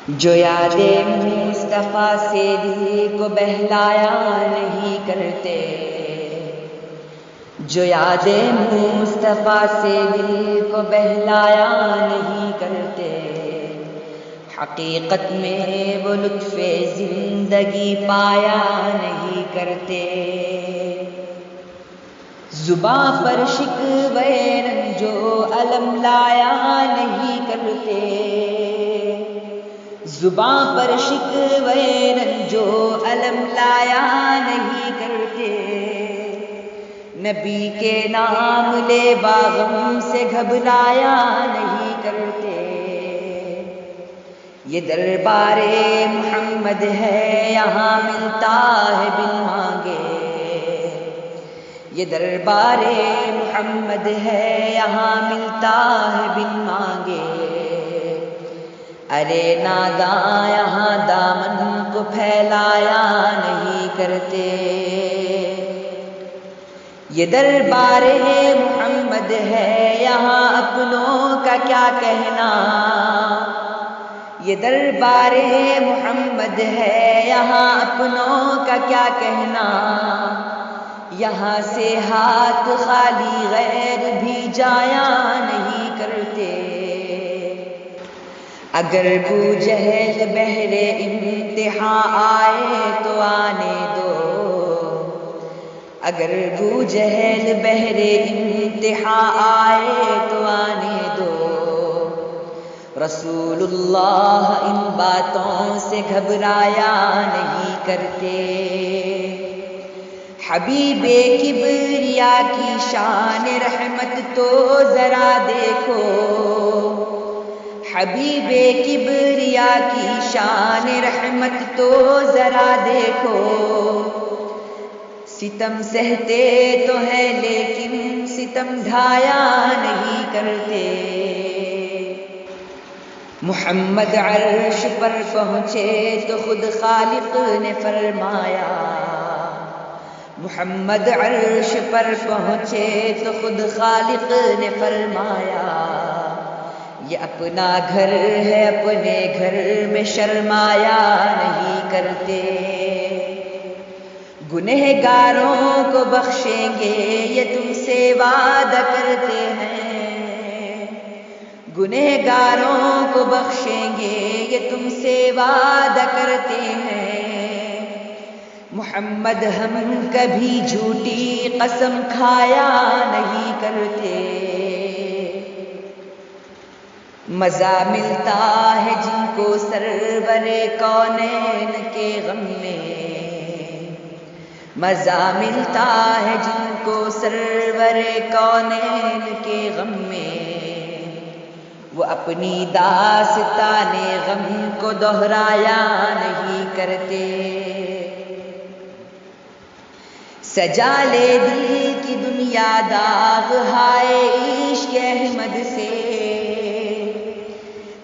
جو یاد مصطفیٰ سے دل کو بہلایا نہیں کرتے، جو یاد مصطفیٰ سے دل کو بہلایا نہیں کرتے، حقیقت میں وہ لطف زندگی پایا نہیں کرتے۔ زباں پر شکوے رنج و الم لایا نہیں کرتے، زباں پر شکوے رنج و الم لایا نہیں کرتے، نبی کے نام لے باغم سے گھبرایا نہیں کرتے۔ یہ دربار محمد ہے یہاں ملتا ہے بن مانگے، یہ دربار محمد ہے یہاں ملتا ہے بن مانگے۔ ارے ناداں یہاں دامن کو پھیلایا نہیں کرتے، یہ دربار محمد ہے یہاں اپنوں کا کیا کہنا، یہ دربار محمد ہے یہاں اپنوں کا کیا کہنا۔ یہاں سے ہاتھ خالی غیر بھی جایا نہیں کرتے، اگر بو جہل بہر امتحان آئے تو آنے دو، اگر بو جہل بہر امتحان آئے تو آنے دو۔ رسول اللہ ان باتوں سے گھبرایا نہیں کرتے، حبیب کبریا کی شان رحمت تو ذرا دیکھو، حبیب کبریا کی شان رحمت تو ذرا دیکھو۔ ستم سہتے تو ہے لیکن ستم ڈھایا نہیں کرتے، محمد عرش پر پہنچے تو خود خالق نے فرمایا، محمد عرش پر پہنچے تو خود خالق نے فرمایا، یہ اپنا گھر ہے اپنے گھر میں شرمایا نہیں کرتے۔ گنہگاروں کو بخشیں گے یہ تم سے وعدہ کرتے ہیں، گنہگاروں کو بخشیں گے یہ تم سے وعدہ کرتے ہیں۔ محمد ہم کبھی جھوٹی قسم کھایا نہیں کرتے، مزہ ملتا ہے جن کو سرور کونین کے غم میں، مزہ ملتا ہے جن کو سرور کونین کے غم میں، وہ اپنی داستان غم کو دہرایا نہیں کرتے۔ سجا لے دل کی دنیا داغ ہائے عشق احمد سے،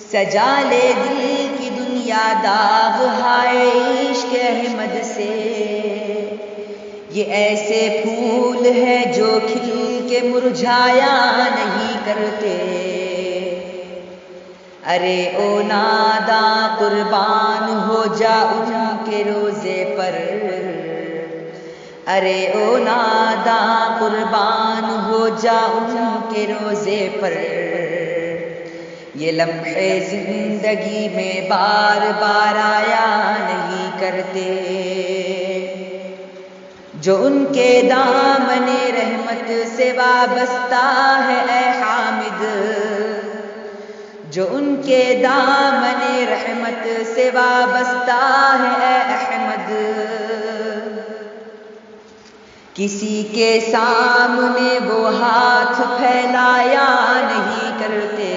سجا لے دل کی دنیا داغ ہائے عشق احمد سے۔ یہ ایسے پھول ہیں جو کھل کے مرجھایا نہیں کرتے، ارے او ناداں قربان ہو جا ان کے روزے پر، ارے او ناداں قربان ہو جا ان کے روزے پر۔ یہ لمحے زندگی میں بار بار آیا نہیں کرتے، جو ان کے دامن رحمت سے وابستہ ہے اے حامد، جو ان کے دامن رحمت سے وابستہ ہے اے احمد۔ کسی کے سامنے وہ ہاتھ پھیلایا نہیں کرتے،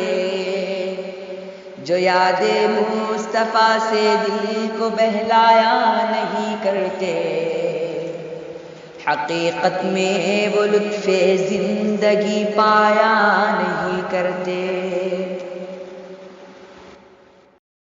جو یاد مصطفیٰ سے دل کو بہلایا نہیں کرتے، حقیقت میں وہ لطف زندگی پایا نہیں کرتے۔